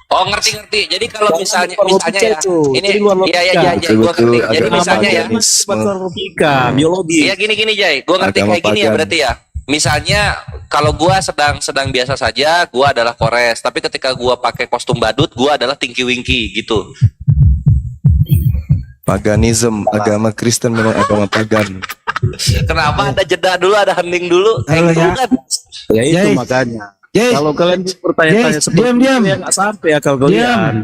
Oh, ngerti. Jadi kalau misalnya ya, ini iya Jay, Betul, gua ngerti. Jadi agama misalnya ya, paganisme. logika, biologi. iya gini Jay, gua ngerti Agama kayak gini ya pagan. berarti ya. Misalnya kalau gua sedang biasa saja, gua adalah Kores, tapi ketika gua pakai kostum badut, gua adalah Tinky Winky gitu. Paganisme, agama Kristen memang agama pagan. Kenapa ada jeda dulu, ada hening dulu? Halo, Gitu ya. kan? Ya itu Jay. makanya. Jay, Kalau kalian bertanya-tanya Jay, seperti diam. itu, ya nggak sampai akal kalian.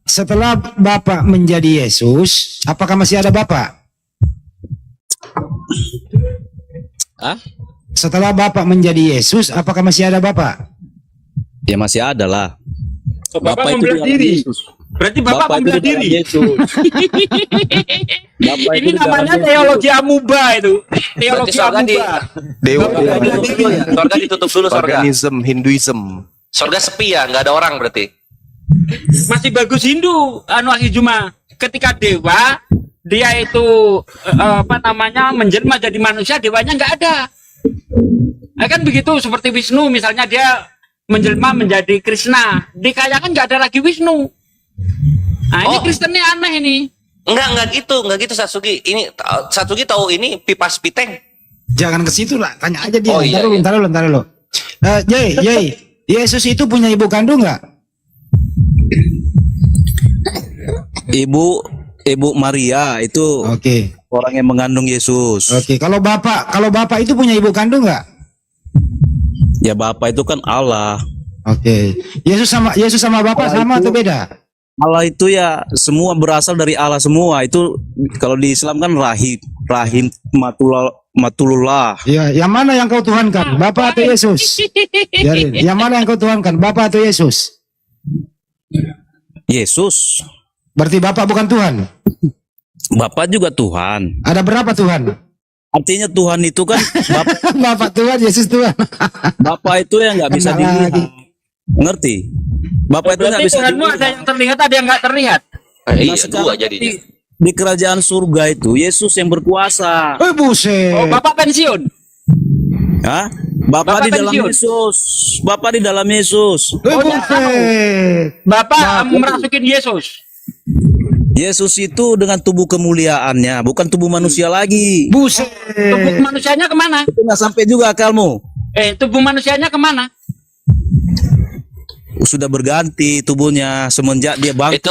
setelah Bapak menjadi Yesus, apakah masih ada Bapak? Hah? Setelah Bapak menjadi Yesus, apakah masih ada Bapak? Ya masih ada lah. Bapak itu membelah di dalam diri. Yesus. Berarti Bapak itu membelah di dalam diri. Yesus. Bapak Ini itu di dalam namanya Yesus. teologi amuba itu. Berarti Teologi surga amuba. Dewa, Surga ditutup dulu ya. Surga ditutup dulu surga. paganisme, Hinduism. Surga sepi ya, nggak ada orang berarti. Masih bagus Hindu, anu Aki Juma. Ketika dewa dia itu menjelma jadi manusia, dewanya nggak ada. Nah, kan begitu seperti Wisnu misalnya dia menjelma menjadi Krishna, dikayakan nggak ada lagi Wisnu. Nah ini Oh. Kristennya aneh ini. Enggak gitu Satsuki. Ini Satsuki tahu ini pipa spiteng. Jangan ke situ lah, tanya aja dia. Oh, iya, Ntar dulu. Jay, Yesus itu punya ibu kandung nggak? Ibu Maria itu Oke. orang yang mengandung Yesus. Oke, kalau Bapak itu punya ibu kandung nggak? Ya Bapak itu kan Allah. Oke. Yesus sama Bapak Allah sama itu- atau beda? Allah itu ya semua berasal dari Allah semua. Itu kalau di Islam kan rahim matulullah. Ya, yang mana yang kau tuhankan? Bapak atau Yesus? Biarin. Yang mana yang kau tuhankan? Bapak atau Yesus? Yesus. Berarti Bapak bukan Tuhan. Bapak juga Tuhan. Ada berapa Tuhan? Artinya Tuhan itu kan Bapak Tuhan, Yesus Tuhan. Bapak itu yang nggak bisa Kena dilihat. lagi. Ngerti? Bapak itu nggak Berarti bisa Tuhanmu ada yang terlihat, ada yang nggak terlihat. Iya, sekarang dua jadinya. di kerajaan surga itu Yesus yang berkuasa. Buset. Oh, Bapak pensiun. Hah? Bapak di dalam pensiun. Yesus. Bapak di dalam Yesus. Buset. Bapak merasukin Yesus. Yesus itu dengan tubuh kemuliaannya, bukan tubuh manusia lagi. Buset. Tubuh manusianya kemana? Itu nggak sampai juga akalmu. Tubuh manusianya kemana? Sudah berganti tubuhnya semenjak dia bangkit.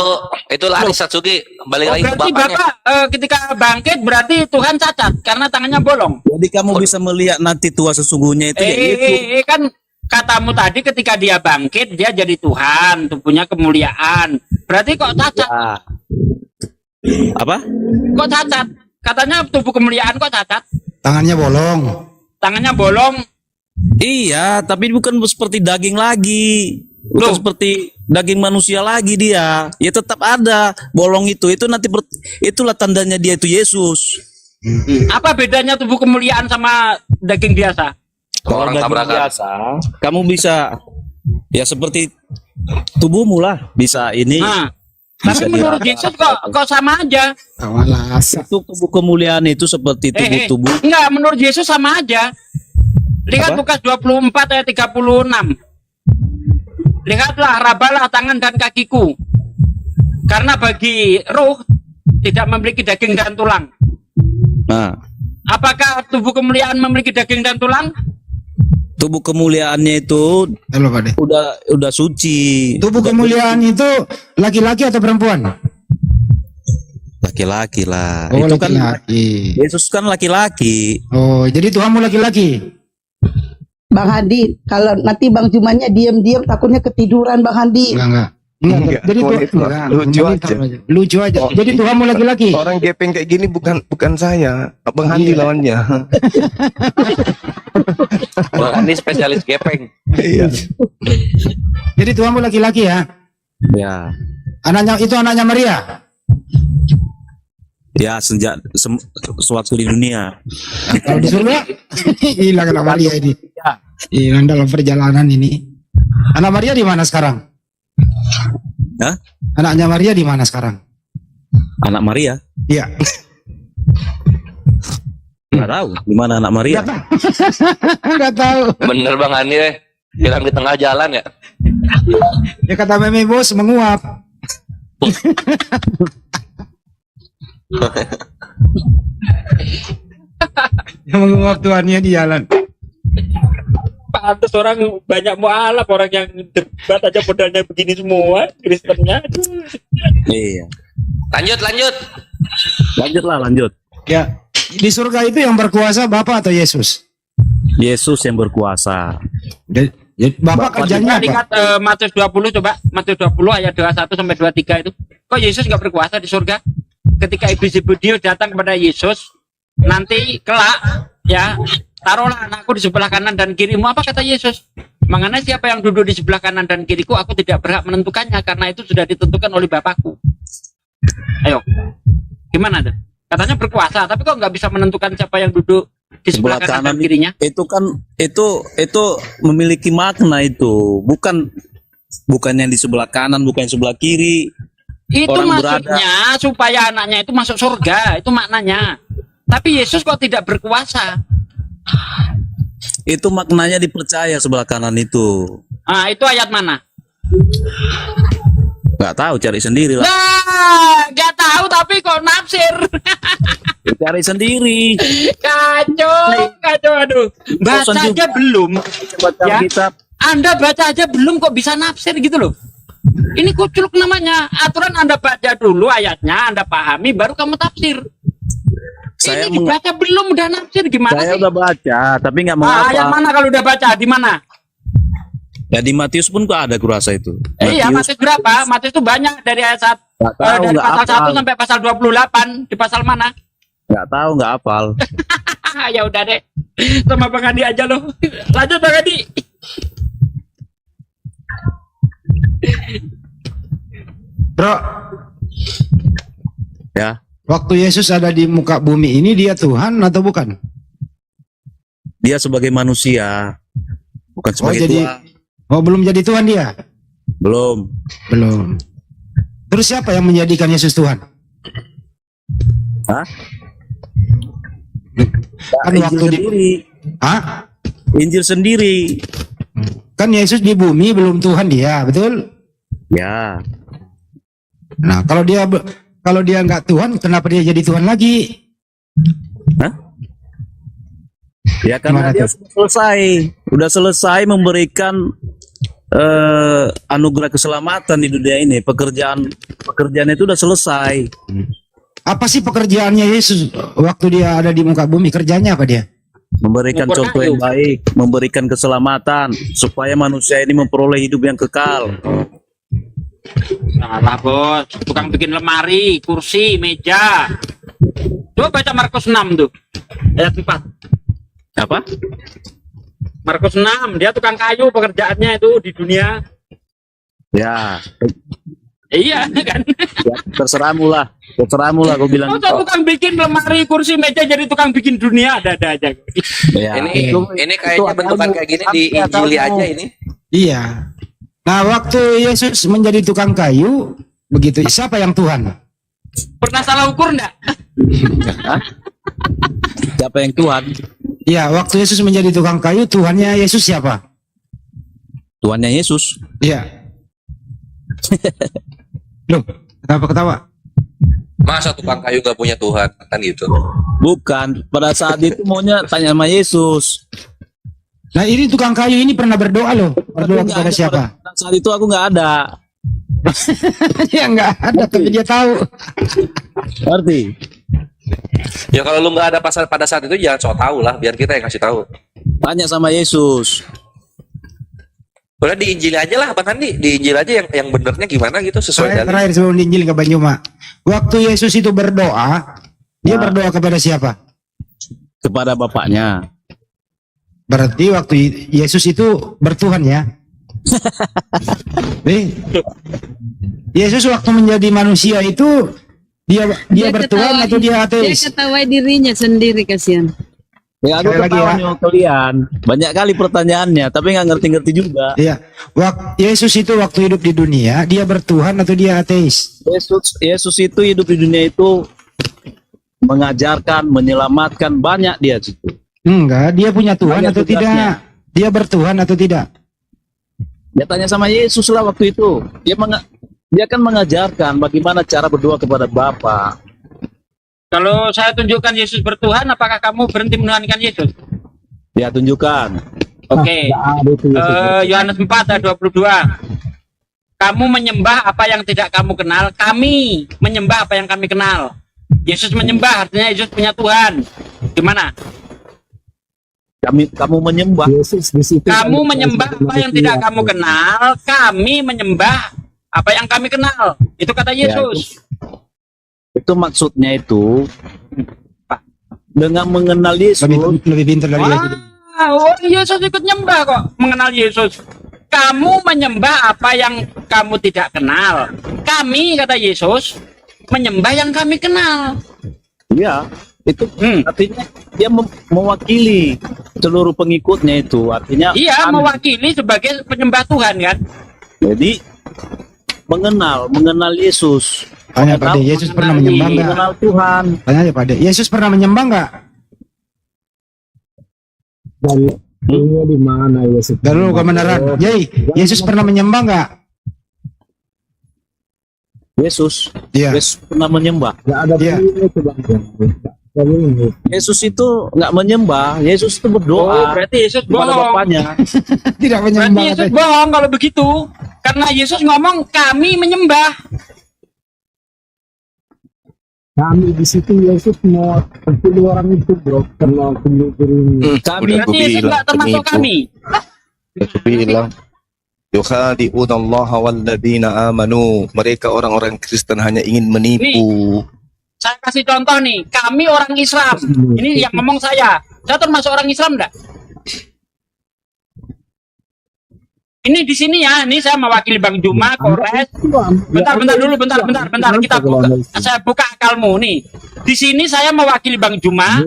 Itu lari Satsuki, balik Oh, lagi ke berarti bapaknya. Bapak ketika bangkit berarti Tuhan cacat karena tangannya bolong. Jadi kamu bisa melihat nanti tua sesungguhnya itu ya itu. Kan katamu tadi ketika dia bangkit dia jadi Tuhan, tubuhnya kemuliaan. Berarti kok cacat? Ya. Apa? Kok cacat? Katanya tubuh kemuliaan kok cacat? Tangannya bolong. Tangannya bolong. Iya, tapi bukan seperti daging lagi. Bukan Loh. seperti daging manusia lagi dia. Ya tetap ada bolong itu. Itu nanti itulah tandanya dia itu Yesus. Apa bedanya tubuh kemuliaan sama daging biasa? Orang daging tabrakan. biasa, kamu bisa ya seperti tubuhmu lah, bisa ini. Nah, tapi Bisa menurut diraba. Yesus kok sama aja? Awalas. Untuk tubuh kemuliaan itu seperti tubuh-tubuh. Enggak, menurut Yesus sama aja. Lihat Apa? Lukas 24 ayat 36. Lihatlah, rabalah tangan dan kakiku. Karena bagi roh tidak memiliki daging dan tulang. Nah, Apakah tubuh kemuliaan memiliki daging dan tulang? tubuh kemuliaannya itu Halo Pak De. udah suci. Tubuh kemuliaan itu laki-laki atau perempuan? Laki-laki lah. Oh, Itu kan laki-laki. Yesus kan laki-laki. Oh, jadi Tuhanmu laki-laki. Bang Handi, kalau nanti Bang Jumannya diam-diam takutnya ketiduran Bang Handi. Enggak. Enggak, boleh, Pak. Lucu aja. Lucu aja. Jadi Tuhanmu laki-laki. Orang gepeng kayak gini bukan saya, Abang Handi Iya. lawannya. Wah, ini spesialis gepeng. Iya. Jadi Tuhanmu laki-laki ya. Ya. Anaknya Maria. Ya, sejak suatu di dunia. Kalau di surga hilang anak Maria ini. Hilang dalam perjalanan ini. Anak Maria di mana sekarang? Hah? Anaknya Maria di mana sekarang? Anak Maria? Iya. Nggak tahu di mana anak Maria. Enggak tahu. Bener Bang Andi. Hilang di tengah jalan ya. Ya kata meme bos menguap. Yang menguap Tuhannya di jalan. Pantes orang banyak mualaf, orang yang debat aja modalnya begini semua, Kristennya. Iya. Lanjut. Lanjut. Ya, di surga itu yang berkuasa Bapa atau Yesus? Yesus yang berkuasa. Bapak kerjanya Lihat apa? Matius 20 coba, Matius 20 ayat 21 sampai 23 itu. Kok Yesus nggak berkuasa di surga? Ketika iblis datang kepada Yesus, nanti kelak ya, taruhlah anakku di sebelah kanan dan kirimu. Apa kata Yesus? Mengenai siapa yang duduk di sebelah kanan dan kiriku, aku tidak berhak menentukannya karena itu sudah ditentukan oleh Bapakku. Ayo, gimana tuh? Katanya berkuasa, tapi kok nggak bisa menentukan siapa yang duduk di sebelah kanan dan kirinya? Itu kan itu memiliki makna itu. Bukan yang di sebelah kanan, bukan yang sebelah kiri. Itu Orang maksudnya supaya anaknya itu masuk surga, itu maknanya. Tapi Yesus kok tidak berkuasa? Itu maknanya dipercaya sebelah kanan itu. Ah, itu ayat mana? Nggak tahu, cari sendiri lah. Nah, nggak tahu tapi kok nafsir. Cari sendiri. Kacau, aduh. Baca Bosan aja juga. belum. Baca Ya. kitab. Anda baca aja belum kok bisa nafsir gitu loh. Ini kuculuk namanya. Aturan Anda baca dulu ayatnya, Anda pahami, baru kamu tafsir. Saya Ini dibaca belum udah nafsir gimana Saya sih? udah baca, tapi nggak Ayat mengapa. mana kalau udah baca? Di mana? Ya di Matius pun kok ada kurasa itu. Iya, Matius berapa? Matius itu banyak dari ayat 1 Nggak tahu, dari nggak pasal 1 hafal. sampai pasal 28. Di pasal mana? Nggak tahu, nggak hafal. Ya udah deh. Sama Bang Adi aja loh. Lanjut Bang Adi. Bro, Ya, waktu Yesus ada di muka bumi ini dia Tuhan atau bukan? dia sebagai manusia, bukan sebagai jadi Tuhan. belum jadi Tuhan dia? Belum. Belum. Terus siapa yang menjadikan Yesus Tuhan? Hah? Kan Injil waktu di sendiri. Hah? Injil sendiri. Kan Yesus di bumi belum Tuhan dia, betul? Ya, Nah, kalau dia nggak Tuhan, kenapa dia jadi Tuhan lagi? Hah? Ya karena Gimana dia tuh? sudah selesai memberikan anugerah keselamatan di dunia ini. Pekerjaan itu udah selesai. Apa sih pekerjaannya Yesus waktu dia ada di muka bumi? Kerjanya apa dia? Memberikan Ngukur contoh kayu. yang baik, memberikan keselamatan supaya manusia ini memperoleh hidup yang kekal. Salah bos, tukang bikin lemari, kursi, meja. Coba baca Markus 6 tuh, ayat 4. Apa? Markus 6, dia tukang kayu pekerjaannya itu di dunia. Ya, Iya kan? ya terserahmu lah, gue bilang. Masa tukang bikin lemari, kursi, meja jadi tukang bikin dunia, ada aja. Ya, Ini kayaknya bentukan kayak gini di Injili aja ini. Iya. Nah, waktu Yesus menjadi tukang kayu, begitu siapa yang Tuhan? Pernah salah ukur enggak? siapa yang Tuhan? Iya, waktu Yesus menjadi tukang kayu, Tuhannya Yesus siapa? Tuhannya Yesus. Iya. Loh, kenapa ketawa? Masa tukang kayu gak punya Tuhan kan gitu. Bukan, pada saat itu maunya tanya sama Yesus. Nah, ini tukang kayu ini pernah berdoa loh. Berdoa Tapi nggak kepada ada, siapa? pada saat itu aku nggak ada. Dia nggak ada, tapi dia tahu. Ngerti? Ya kalau lu nggak ada pada saat itu jangan sok tahu lah, biar kita yang kasih tahu. Tanya sama Yesus. Udah di Injil aja lah Bang Andi, di Injil aja yang benernya gimana gitu sesuai dalil. Terakhir sebelum diinjil ke Banyuma. Waktu Yesus itu berdoa, dia berdoa kepada siapa? Kepada bapaknya. Berarti waktu Yesus itu bertuhan ya? Yesus waktu menjadi manusia itu dia bertuhan atau dia Dia ateis? ketawa dirinya sendiri, kasihan. Ya aku Sekali lagi ketawa ya. nih sama kalian. Banyak kali pertanyaannya, tapi nggak ngerti-ngerti juga. Iya. Yesus itu waktu hidup di dunia, dia bertuhan atau dia ateis? Yesus itu hidup di dunia itu mengajarkan, menyelamatkan, banyak dia situ. Enggak, dia punya Tuhan Banyak atau tugasnya. tidak? Dia bertuhan atau tidak? Dia tanya sama Yesus lah waktu itu. Dia kan mengajarkan bagaimana cara berdoa kepada Bapa. Kalau saya tunjukkan Yesus bertuhan, apakah kamu berhenti menuhankan Yesus? Dia tunjukkan. Oke. Yohanes 4 ayat 22. Kamu menyembah apa yang tidak kamu kenal, kami menyembah apa yang kami kenal. Yesus menyembah, artinya Yesus punya Tuhan. Gimana? Kamu menyembah. Yesus di situ. Kamu menyembah apa yang tidak kamu kenal, kami menyembah apa yang kami kenal. Itu kata Yesus. Itu maksudnya itu dengan mengenal Yesus. Lebih pintar dari Yesus. Orang Yesus ikut nyembah kok, mengenal Yesus. Kamu menyembah apa yang kamu tidak kenal. Kami, kata Yesus, menyembah yang kami kenal. Iya, itu artinya dia mewakili seluruh pengikutnya itu. Artinya Iya, mewakili sebagai penyembah Tuhan kan. Jadi mengenal Yesus. Tanya Pak De, Yesus pernah menyembah nggak? Mengenal Tuhan. Tanya aja Pak De, Yesus pernah menyembah nggak? Dalilnya di mana Yesus? Dulu kebenaran. Yai, Yesus pernah menyembah nggak? Yesus. Iya. Yesus pernah menyembah. Nggak ada Iya. dalilnya itu Bang. Dalilnya. Yesus itu nggak menyembah. Yesus itu Oh, berdoa berarti Yesus kepada bohong. Bapaknya. Tidak Berarti menyembah. Yesus bohong kalau begitu. Karena Yesus ngomong kami menyembah. Kami di situ Yesus mau pilih orang itu bro, karena pilih Kami Udah Berarti gua Yesus bilang, nggak termasuk penipu. kami. Aku bilang yukhadi'una Allah walladzina amanu. Mereka orang-orang Kristen hanya ingin menipu. Saya kasih contoh nih, kami orang Islam. Ini yang ngomong saya. Saya termasuk orang Islam enggak? Ini di sini ya, ini saya mewakili Bang Juma, Kores. Bentar dulu, bentar. Kita buka, saya buka akalmu nih. Di sini saya mewakili Bang Juma,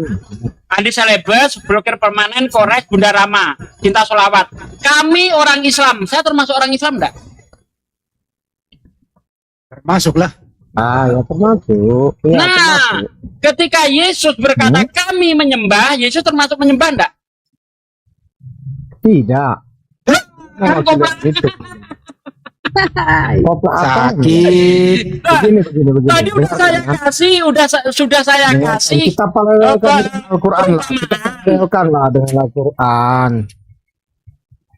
Andi Selebes, Blokir Permanen, Kores, Bunda Rama, Cinta Solawat. Kami orang Islam. Saya termasuk orang Islam enggak? Masuklah. ya termasuk. Ya, Nah, termasuk. ketika Yesus berkata kami menyembah, Yesus termasuk menyembah enggak? Tidak. Kan Oh, koplang. tidak gitu. Koplang apa? Sakit. Begini. Tadi udah saya kasih, sudah saya kasih. Kita paralelkan dengan Al-Quran lah. Kita paralelkan lah dengan Al-Quran.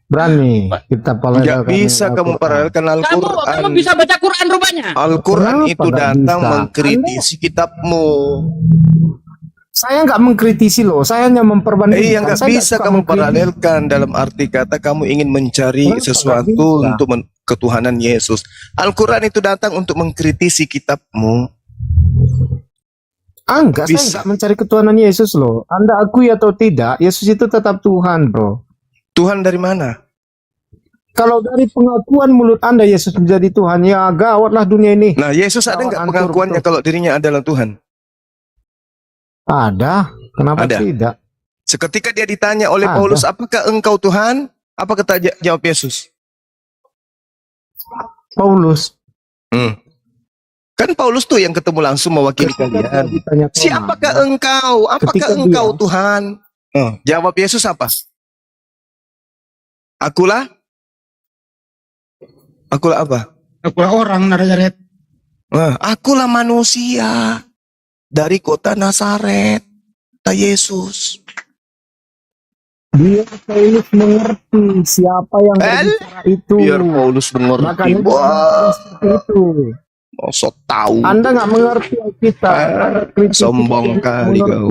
Berani kita paralelkan. Nggak bisa dengan kamu Al-Quran. paralelkan Kamu Al-Quran. bisa baca Quran rupanya. Al-Quran Kenapa itu nggak datang bisa? mengkritisi kitabmu. Saya nggak mengkritisi loh, saya hanya memperbandingkan. Iya, nggak Saya bisa suka kamu mengkritik. paralelkan dalam arti kata kamu ingin mencari Kenapa nggak sesuatu bisa? untuk ketuhanan Yesus. Al-Quran itu datang untuk mengkritisi kitabmu. Enggak, saya Bisa. nggak mencari ketuhanan Yesus loh. Anda akui atau tidak, Yesus itu tetap Tuhan, bro. Tuhan dari mana? Kalau dari pengakuan mulut Anda Yesus menjadi Tuhan, ya gawatlah dunia ini. Nah, Yesus ada nggak Hancur, pengakuannya betul. kalau dirinya adalah Tuhan? Ada, kenapa Ada. tidak? Seketika dia ditanya oleh Ada. Paulus, apakah engkau Tuhan? Apa kata jawab Yesus? Paulus. Kan Paulus tuh yang ketemu langsung mewakili Ketika kalian. ditanya Thomas, Siapakah engkau? Apakah Ketika engkau dia- Tuhan? Jawab Yesus apa? Akulah? Akulah apa? Akulah orang Nazaret. Akulah manusia dari kota Nazaret, kata Yesus. Dia Paulus mengerti siapa yang berbicara itu. Biar Paulus mengerti. Makanya dia Wah, mengatakan seperti itu. sok tahu. Anda nggak mengerti kita. Sombong kali kau.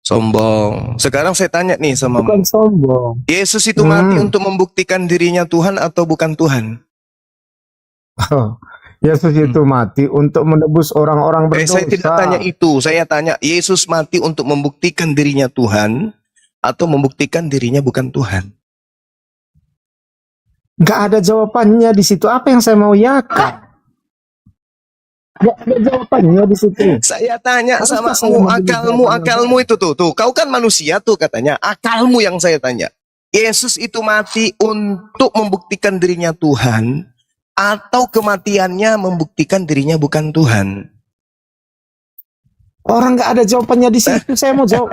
Sombong. Sekarang saya tanya nih sama Bukan sombong. Yesus itu mati untuk membuktikan dirinya Tuhan atau bukan Tuhan? Yesus itu mati untuk menebus orang-orang berdosa. Saya tidak tanya itu. Saya tanya, Yesus mati untuk membuktikan dirinya Tuhan atau membuktikan dirinya bukan Tuhan? Gak ada jawabannya di situ. Apa yang saya mau yakan? Gak ada jawabannya di situ. Saya tanya Harusnya sama saya kamu, memberi akalmu itu tuh. Kau kan manusia tuh katanya. Akalmu yang saya tanya. Yesus itu mati untuk membuktikan dirinya Tuhan atau kematiannya membuktikan dirinya bukan Tuhan? Orang gak ada jawabannya di situ. Saya mau jawab.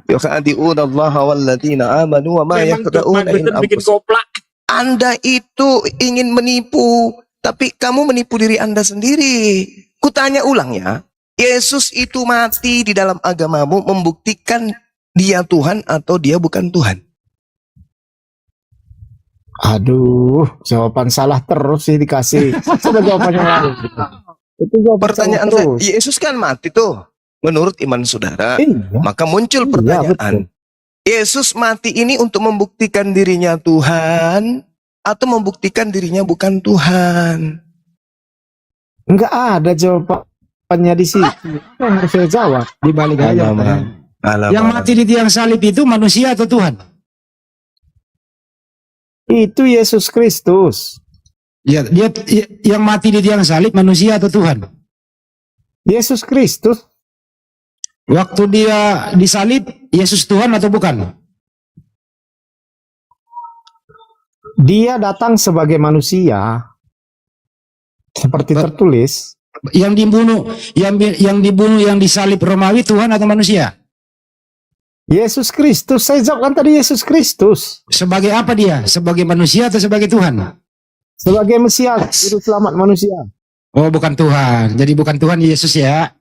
Yukhadi'una Allah walladzina amanu wa ma Memang yakhda'una Betul illa bikin anfusahum. koplak. Anda itu ingin menipu, tapi kamu menipu diri Anda sendiri. Kutanya ulang ya, Yesus itu mati di dalam agamamu membuktikan dia Tuhan atau dia bukan Tuhan? Aduh, jawaban salah terus sih dikasih. Sudah jawabannya lain. Itu jawaban Pertanyaan salah saya, terus. Yesus kan mati tuh, menurut iman saudara. Iya. Maka muncul Iya, pertanyaan, betul. Yesus mati ini untuk membuktikan dirinya Tuhan atau membuktikan dirinya bukan Tuhan? Enggak ada jawabannya di situ. Apa yang harus saya jawab? Dibalik aja. Yang mati di tiang salib itu manusia atau Tuhan? Itu Yesus Kristus. Ya, yang mati di tiang salib manusia atau Tuhan? Yesus Kristus. Waktu dia disalib, Yesus Tuhan atau bukan? Dia datang sebagai manusia. Seperti tertulis. Yang dibunuh, yang disalib Romawi Tuhan atau manusia? Yesus Kristus. Saya jawabkan tadi Yesus Kristus. Sebagai apa dia? Sebagai manusia atau sebagai Tuhan? Sebagai Mesias, juru selamat manusia. Oh, bukan Tuhan. Jadi bukan Tuhan Yesus ya.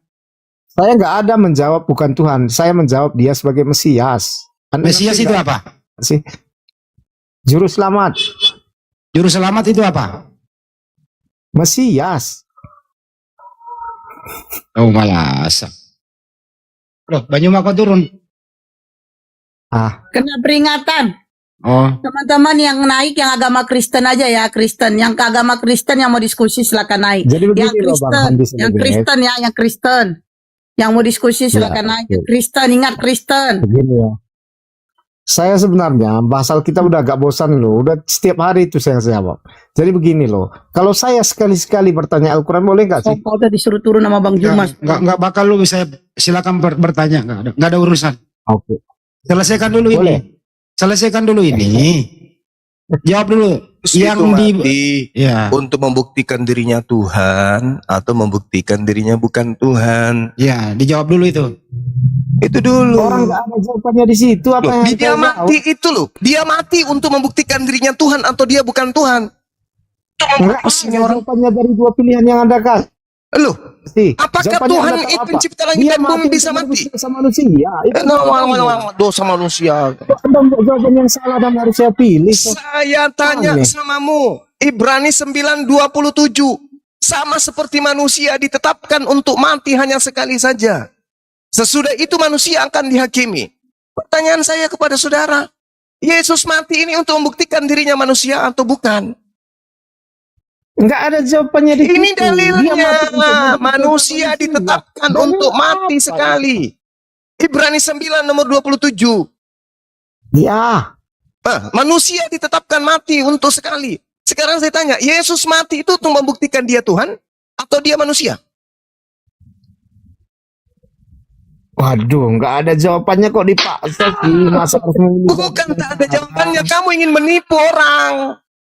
Saya nggak ada menjawab bukan Tuhan. Saya menjawab dia sebagai Mesias. Anda Mesias ngerti itu nggak apa? sih? Juru selamat. Juru selamat itu apa? Mesias. Oh, malas. Loh, Banyu Mako turun. Kena peringatan. Oh, Teman-teman yang naik yang agama Kristen aja ya, Kristen. Yang ke agama Kristen yang mau diskusi silakan naik. Jadi Yang begini loh Bang Kristen, Handi yang Sebagai. Kristen ya, yang Kristen. Yang mau diskusi silakan naik. betul. Kristen, ingat Kristen. Begini ya. Saya sebenarnya bahasa kita udah agak bosan loh. Udah setiap hari itu saya jawab. Jadi begini loh. Kalau saya sekali-sekali bertanya Al-Quran boleh nggak sih? Kau udah disuruh turun sama Bang Jumas. nggak bakal lu bisa silakan bertanya. Nggak ada urusan. Oke. Selesaikan dulu Boleh. ini. Selesaikan dulu ini. Jawab dulu. Yesus itu Yang mati ya, untuk membuktikan dirinya Tuhan atau membuktikan dirinya bukan Tuhan? ya, dijawab dulu itu. Itu dulu. Orang nggak ada jawabannya di situ. Apa Loh, yang dia saya mati jawab? itu loh. Dia mati untuk membuktikan dirinya Tuhan atau dia bukan Tuhan. Itu Nggak membuat ada orang. jawabannya dari dua pilihan yang Anda kasih. Loh, apakah Jawabannya Tuhan Anda tahu itu apa? pencipta langit Dia dan bumi mati bisa untuk mati? menebus dosa manusia. Itu Dosa manusia. Anda membuat jawaban yang salah dan harus saya pilih. Saya tanya Aneh. samamu, Ibrani 9:27. Sama seperti manusia ditetapkan untuk mati hanya sekali saja. Sesudah itu manusia akan dihakimi. Pertanyaan saya kepada saudara, Yesus mati ini untuk membuktikan dirinya manusia atau bukan? Enggak ada jawabannya di Ini situ. Dia dalilnya, mati untuk menebus manusia dosa ditetapkan Dalil untuk mati apa? sekali. Ibrani 9 nomor 27. Ya, Manusia ditetapkan mati untuk sekali. Sekarang saya tanya, Yesus mati itu untuk membuktikan dia Tuhan atau dia manusia? waduh, enggak ada jawabannya kok dipaksa sih. Masa harus memilih Bukan jawaban tak ada yang jawabannya, salah? kamu ingin menipu orang.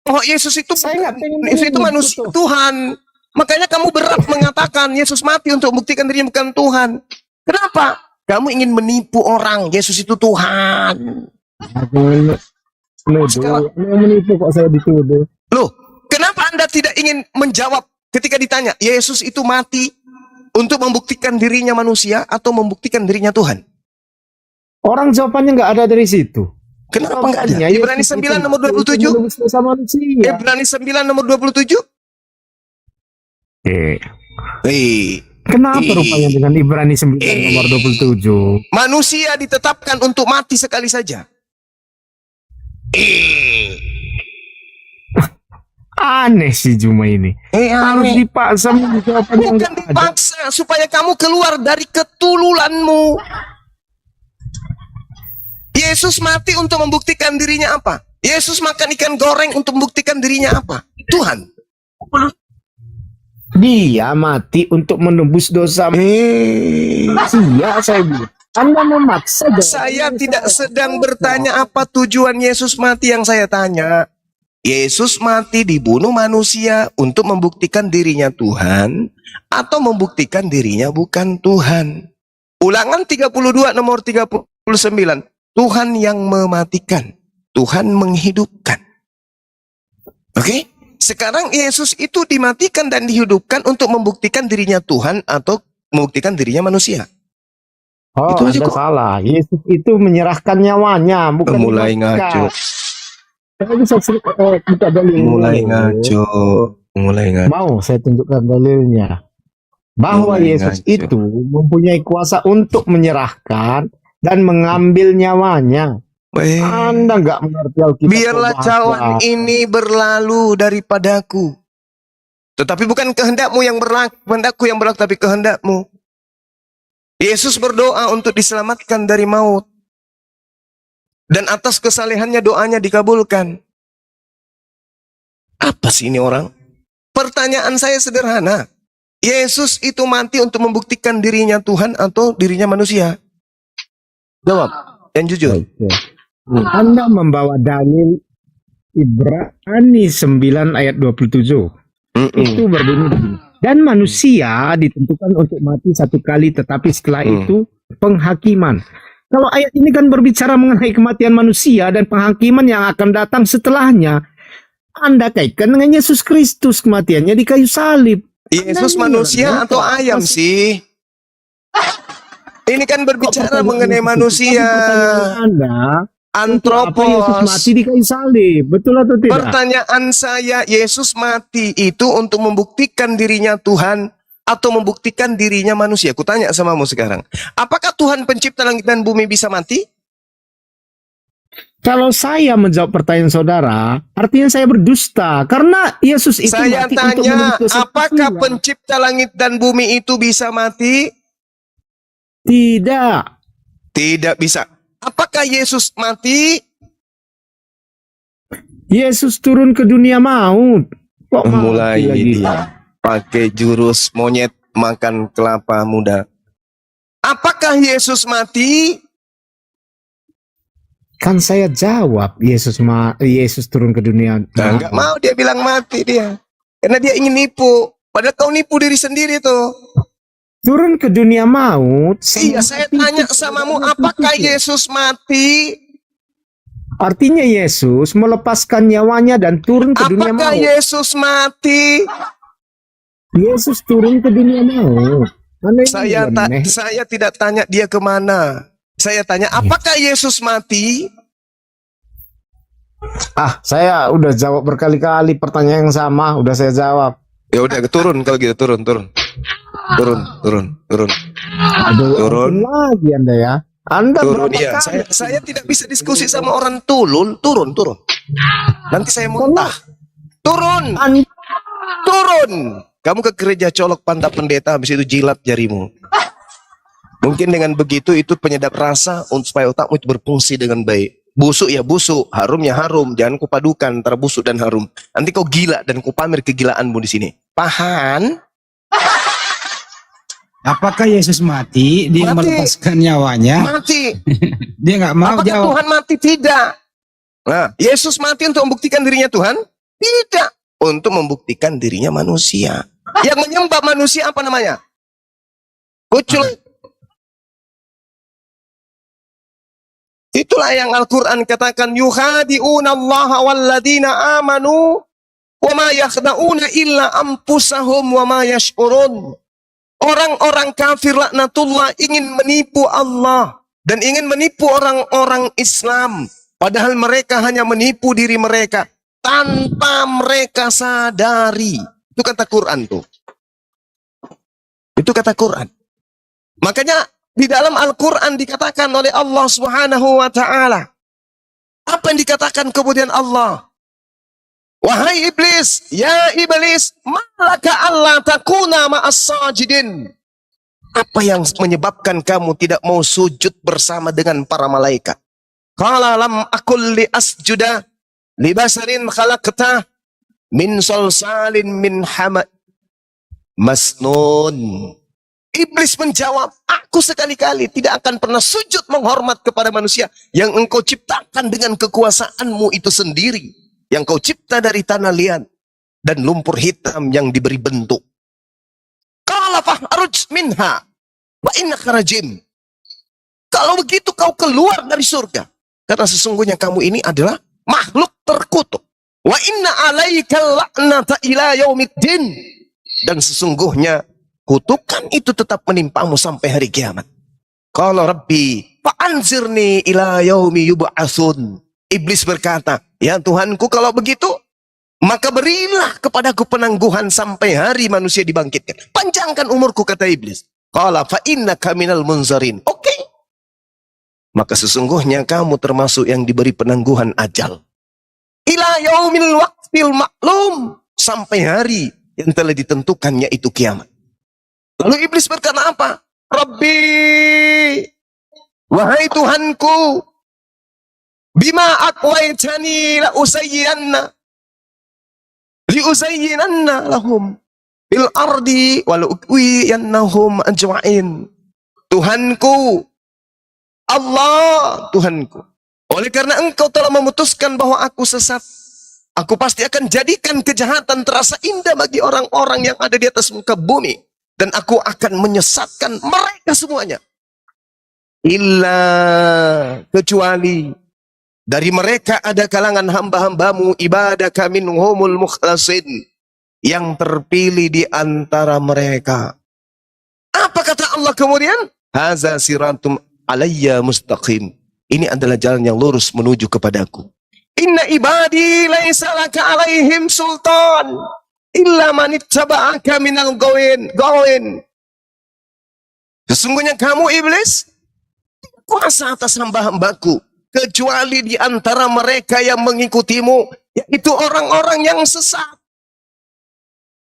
Oh, Yesus itu Saya nggak pengen Yesus itu menipu manusia tuh. Tuhan. Makanya kamu berat mengatakan Yesus mati untuk membuktikan dirinya bukan Tuhan. Kenapa? Kamu ingin menipu orang, Yesus itu Tuhan. Aku menuduh, mau menipu kok saya dituduh. Loh, kenapa Anda tidak ingin menjawab ketika ditanya, Yesus itu mati untuk membuktikan dirinya manusia atau membuktikan dirinya Tuhan? Orang jawabannya nggak ada dari situ. Kenapa enggak ada? Jawabannya, Ibrani Yesus 9 itu nomor mati untuk 27. menebus dosa manusia. Ibrani 9 nomor 27. Kenapa rupanya dengan Ibrani 9 nomor 27? Manusia ditetapkan untuk mati sekali saja. Aneh sih Juma ini. Harus Aneh. dipaksa menjawab yang Bukan nggak ada. dipaksa supaya kamu keluar dari ketululanmu. Yesus mati untuk membuktikan dirinya apa? Yesus makan ikan goreng untuk membuktikan dirinya apa? Tuhan. Dia mati untuk menebus dosa manusia, saya bilang. Anda memaksa. Saya tidak sedang bertanya apa tujuan Yesus mati yang saya tanya. Yesus mati dibunuh manusia untuk membuktikan dirinya Tuhan atau membuktikan dirinya bukan Tuhan. Ulangan 32 nomor 39. Tuhan yang mematikan, Tuhan menghidupkan. Oke? Sekarang Yesus itu dimatikan dan dihidupkan untuk membuktikan dirinya Tuhan atau membuktikan dirinya manusia. Oh, Itu aja Anda kok. salah. Yesus itu menyerahkan nyawanya, bukan Mulai dimatikan. ngaco. Saya bisa minta dalilnya. Mulai ngaco. Mulai ngaco. Mau saya tunjukkan dalilnya. Bahwa Mulai Yesus ngaco. itu mempunyai kuasa untuk menyerahkan dan mengambil nyawanya. Anda nggak mengerti Alkitab. Biarlah bahasa. cawan ini berlalu daripadaku. Tetapi bukan kehendakmu yang berlaku, kehendakku yang berlaku, tapi kehendakmu. Yesus berdoa untuk diselamatkan dari maut. Dan atas kesalehannya doanya dikabulkan. Apa sih ini orang? Pertanyaan saya sederhana. Yesus itu mati untuk membuktikan dirinya Tuhan atau dirinya manusia? Jawab, yang jujur. Oke. Anda membawa dalil Ibrani 9 ayat 27. Itu berbunyi begini. Dan manusia ditentukan untuk mati satu kali, tetapi setelah itu penghakiman. Kalau ayat ini kan berbicara mengenai kematian manusia dan penghakiman yang akan datang setelahnya. Anda kaitkan dengan Yesus Kristus, kematiannya di kayu salib. Yesus manusia atau ayam sih? Ini kan berbicara mengenai manusia. Anda, apa Yesus Antropos. mati di kayu salib? Betul atau tidak? Pertanyaan saya, Yesus mati itu untuk membuktikan dirinya Tuhan atau membuktikan dirinya manusia? Kutanya samamu sekarang. Apakah Tuhan pencipta langit dan bumi bisa mati? Kalau saya menjawab pertanyaan saudara, artinya saya berdusta. Karena Yesus itu Saya mati untuk tanya, memberi keselamatan. apakah pencipta langit dan bumi itu bisa mati? Tidak. Tidak bisa. Apakah Yesus mati? Yesus turun ke dunia maut. Kok Mulai mati lagi? dia pakai jurus monyet makan kelapa muda. Apakah Yesus mati? Kan saya jawab, Yesus turun ke dunia Nah, maut. nggak mau dia bilang mati dia. Karena dia ingin nipu. Padahal kau nipu diri sendiri tuh. Turun ke dunia maut. Iya, saya tanya samamu, apakah Yesus mati? Artinya Yesus melepaskan nyawanya dan turun ke dunia Apakah maut. Yesus mati? Yesus turun ke dunia maut. Anda ini aneh. Saya tidak tanya dia kemana. Saya tanya, apakah Yesus mati? Saya udah jawab berkali-kali pertanyaan yang sama, udah saya jawab. Ya udah, turun kalau gitu, turun. Aduh, Turun. lagi Anda ya. Anda Turun, berapa iya. kali? Saya tidak bisa diskusi sama orang tulul. Turun. Nanti saya muntah. Turun. Kamu ke gereja colok pantat pendeta, habis itu jilat jarimu. Mungkin dengan begitu itu penyedap rasa untuk supaya otakmu itu berfungsi dengan baik. Busuk ya busuk, harum ya harum. Jangan kau padukan antara busuk dan harum. Nanti kau gila dan kau pamer kegilaanmu di sini. Paham? Apakah Yesus mati? Dia Mati. melepaskan nyawanya. Mati. Dia nggak mau Apakah jawab. Tuhan mati? Tidak. Nah, Yesus mati untuk membuktikan dirinya Tuhan? Tidak. Untuk membuktikan dirinya manusia. Yang menyembah manusia apa namanya? Kucul. Itulah yang Al-Quran katakan, yuhadi'una allaha walladina amanu wa ma yakhda'una illa ampusahum wa ma yash'urun. Orang-orang kafir laknatullah ingin menipu Allah dan ingin menipu orang-orang Islam. Padahal mereka hanya menipu diri mereka tanpa mereka sadari. Itu kata Quran tuh. Itu kata Quran. Makanya di dalam Al-Quran dikatakan oleh Allah Subhanahu wa ta'ala. Apa yang dikatakan kemudian Allah? Wahai iblis, ya iblis, malaka Allah takuna ma'as sajidin. Apa yang menyebabkan kamu tidak mau sujud bersama dengan para malaikat? Qala lam akul li asjuda li basarin khalaqta min salsalin min hama masnun. Iblis menjawab, aku sekali-kali tidak akan pernah sujud menghormat kepada manusia yang engkau ciptakan dengan kekuasaanmu itu sendiri. Yang kau cipta dari tanah liat dan lumpur hitam yang diberi bentuk. Qala fahruj minha wa innaka rajim. Kalau begitu kau keluar dari surga. Karena sesungguhnya kamu ini adalah makhluk terkutuk. Wa inna alaikal la'nata ila yaumiddin. Dan sesungguhnya kutukan itu tetap menimpamu sampai hari kiamat. Qala Rabbi fa'anzirni ila yaumi yub'atsun. Iblis berkata, ya Tuhanku, kalau begitu maka berilah kepadaku penangguhan sampai hari manusia dibangkitkan. Panjangkan umurku, kata iblis. Qala fa innaka minal munzarin. Oke. Maka sesungguhnya kamu termasuk yang diberi penangguhan ajal. Ila yaumil waqtil maklum. Sampai hari yang telah ditentukan, yaitu kiamat. Lalu iblis berkata apa? Rabbi, wahai Tuhanku, bima aqwaitani la usayyinanna lahum bil ardi wal uqwiyannahum ajma'in. Tuhanku, Allah, Tuhanku, oleh karena engkau telah memutuskan bahwa aku sesat, aku pasti akan jadikan kejahatan terasa indah bagi orang-orang yang ada di atas muka bumi. Dan aku akan menyesatkan mereka semuanya. Illa, kecuali dari mereka ada kalangan hamba-hambamu, ibadaka minhumul mukhlasin, yang terpilih di antara mereka. Apa kata Allah kemudian? Haza siratum alayya mustaqim. Ini adalah jalan yang lurus menuju kepadaku. Inna ibadi laisa laka alaihim sultan illa man ittaba'aka minal gawin. Sesungguhnya kamu iblis kuasa atas hamba-hambaku, kecuali di antara mereka yang mengikutimu, yaitu orang-orang yang sesat,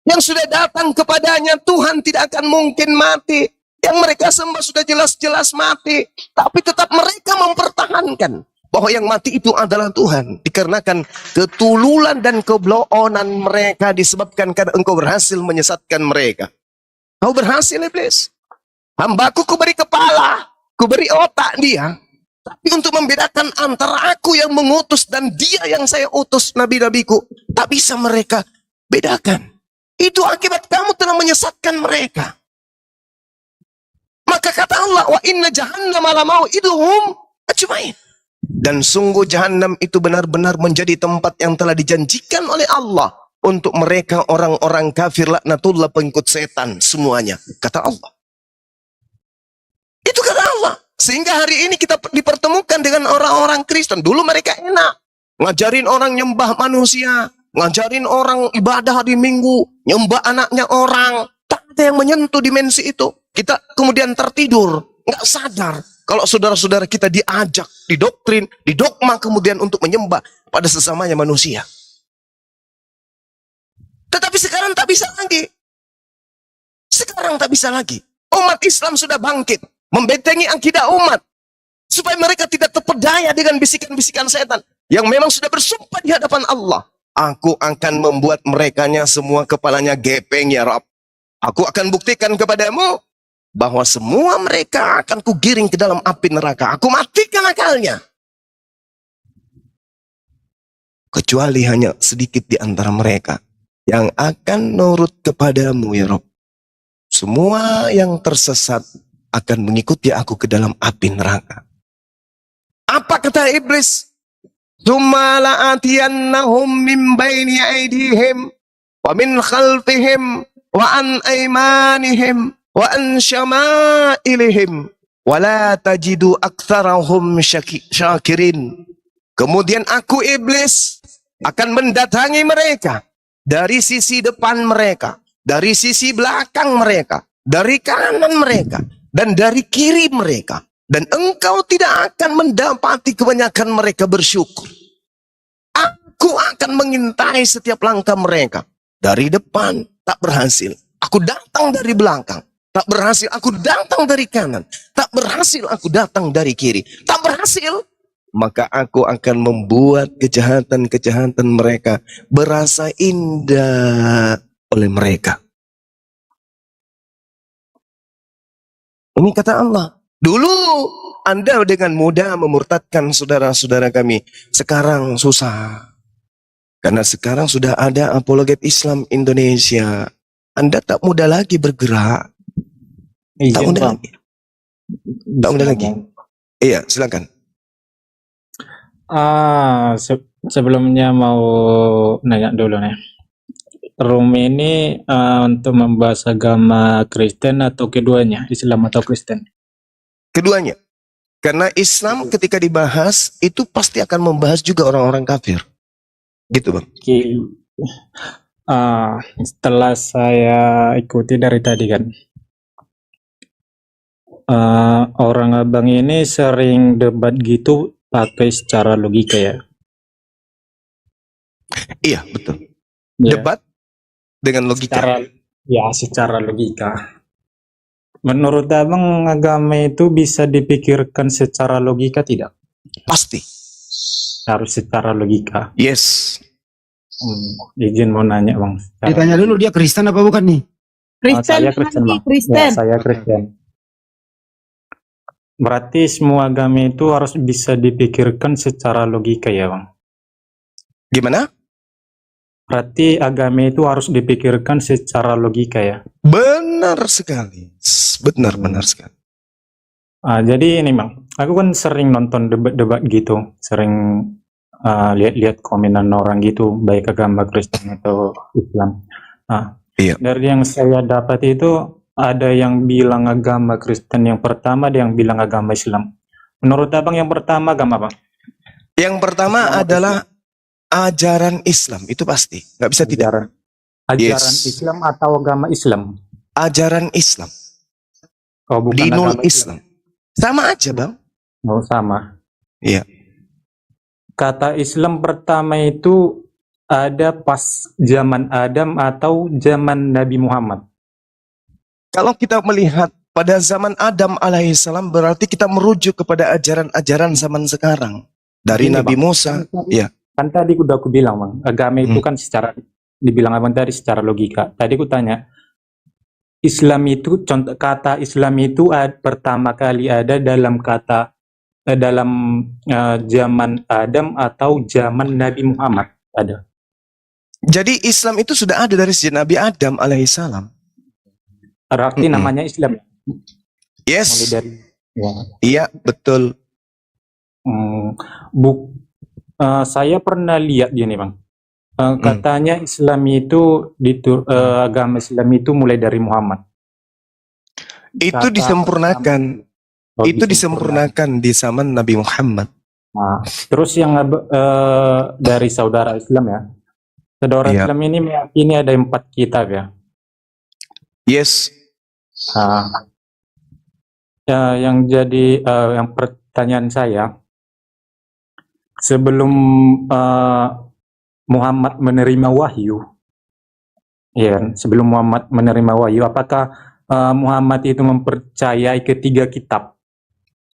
yang sudah datang kepadanya Tuhan tidak akan mungkin mati, yang mereka sembah sudah jelas-jelas mati, tapi tetap mereka mempertahankan bahwa yang mati itu adalah Tuhan, dikarenakan ketululan dan kebloonan mereka disebabkan karena engkau berhasil menyesatkan mereka. Kau berhasil, iblis. Hambaku kuberi kepala, kuberi otak dia, tapi untuk membedakan antara aku yang mengutus dan dia yang saya utus, nabi-nabiku, tak bisa mereka bedakan. Itu akibat kamu telah menyesatkan mereka. Maka kata Allah, wa inna jahannam la mau'iduhum ajmain. Dan sungguh jahanam itu benar-benar menjadi tempat yang telah dijanjikan oleh Allah untuk mereka orang-orang kafir laknatullah, pengikut setan semuanya, kata Allah. Itu kata Allah. Sehingga hari ini kita dipertemukan dengan orang-orang Kristen. Dulu mereka enak ngajarin orang nyembah manusia, ngajarin orang ibadah hari Minggu, nyembah anaknya orang. Tak ada yang menyentuh dimensi itu. Kita kemudian tertidur, nggak sadar kalau saudara-saudara kita diajak, didoktrin, didogma kemudian untuk menyembah pada sesamanya manusia. Tetapi sekarang tak bisa lagi. Sekarang tak bisa lagi. Umat Islam sudah bangkit, membentengi akidah umat, supaya mereka tidak terpedaya dengan bisikan-bisikan setan yang memang sudah bersumpah di hadapan Allah. Aku akan membuat merekanya semua kepalanya gepeng, ya Rabb. Aku akan buktikan kepadamu bahwa semua mereka akan kugiring ke dalam api neraka. Aku matikan akalnya. Kecuali hanya sedikit di antara mereka yang akan nurut kepadamu, ya Rabb. Semua yang tersesat akan mengikuti aku ke dalam api neraka. Apa kata iblis? Tsumma la'atiyannahum min baini aydihim wa min khalfihim wa an aymanihim wa an syama'ilihim wa la tajidu aktsarahum syakirin. Kemudian aku iblis akan mendatangi mereka dari sisi depan mereka, dari sisi belakang mereka, dari kanan mereka, dan dari kiri mereka. Dan engkau tidak akan mendapati kebanyakan mereka bersyukur. Aku akan mengintai setiap langkah mereka. Dari depan, tak berhasil. Aku datang dari belakang. Tak berhasil, aku datang dari kanan. Tak berhasil, aku datang dari kiri. Tak berhasil, maka aku akan membuat kejahatan-kejahatan mereka berasa indah oleh mereka. Ini kata Allah. Dulu Anda dengan mudah memurtadkan saudara-saudara kami. Sekarang susah. Karena sekarang sudah ada apologet Islam Indonesia. Anda tak mudah lagi bergerak. Tak mudah lagi. Tak mudah lagi. Iya, silakan. sebelumnya mau nanya dulu nih. Room ini untuk membahas agama Kristen atau keduanya, Islam atau Kristen? Keduanya. Karena Islam ketika dibahas itu pasti akan membahas juga orang-orang kafir. Gitu Bang. Oke. Setelah saya ikuti dari tadi kan, orang abang ini sering debat gitu pakai secara logika ya. Iya, betul. Ya, Debat dengan logika. secara logika. Menurut abang agama itu bisa dipikirkan secara logika tidak? Pasti. Harus secara logika. Yes. Izin mau nanya bang. Ditanya dulu dia Kristen apa bukan nih? Kristen, Saya Kristen bang. Kristen. Ya, saya Kristen. Berarti semua agama itu harus bisa dipikirkan secara logika ya bang. Gimana? Berarti agama itu harus dipikirkan secara logika ya. Benar sekali. Benar sekali. Jadi ini bang, aku kan sering nonton debat-debat gitu, sering lihat-lihat komenan orang gitu, baik agama Kristen atau Islam. Iya. Dari yang saya dapat itu ada yang bilang agama Kristen yang pertama, ada yang bilang agama Islam. Menurut abang yang pertama agama apa? Yang pertama adalah ajaran Islam, itu pasti. Nggak bisa tidak. Ajaran Yes. Islam atau agama Islam? Ajaran Islam. Oh, bukan Dinul agama Islam. Sama aja Bang. Oh, sama. Iya. Kata Islam pertama itu ada pas zaman Adam atau zaman Nabi Muhammad? Kalau kita melihat pada zaman Adam alaihissalam berarti kita merujuk kepada ajaran-ajaran zaman sekarang. Dari Ini, Nabi Bang. Musa. Iya. Kan tadi udah aku bilang bang, agama itu kan secara dibilang abang tadi secara logika. Tadi aku tanya, Islam itu contoh kata Islam itu pertama kali ada dalam zaman Adam atau zaman Nabi Muhammad ada. Jadi Islam itu sudah ada dari sejak Nabi Adam alaihissalam. Berarti namanya Islam. Mulai Yes. dari ya. Iya, betul. Saya pernah lihat gini bang. Katanya Islam itu agama Islam itu mulai dari Muhammad. Itu disempurnakan. Itu disempurnakan di zaman Nabi Muhammad. Nah, terus yang dari saudara Islam ya. Saudara Iya. Islam ini meyakini ada 4 kitab ya. Yes. Yang jadi yang pertanyaan saya, sebelum Muhammad menerima wahyu, ya, sebelum Muhammad menerima wahyu, apakah Muhammad itu mempercayai ketiga kitab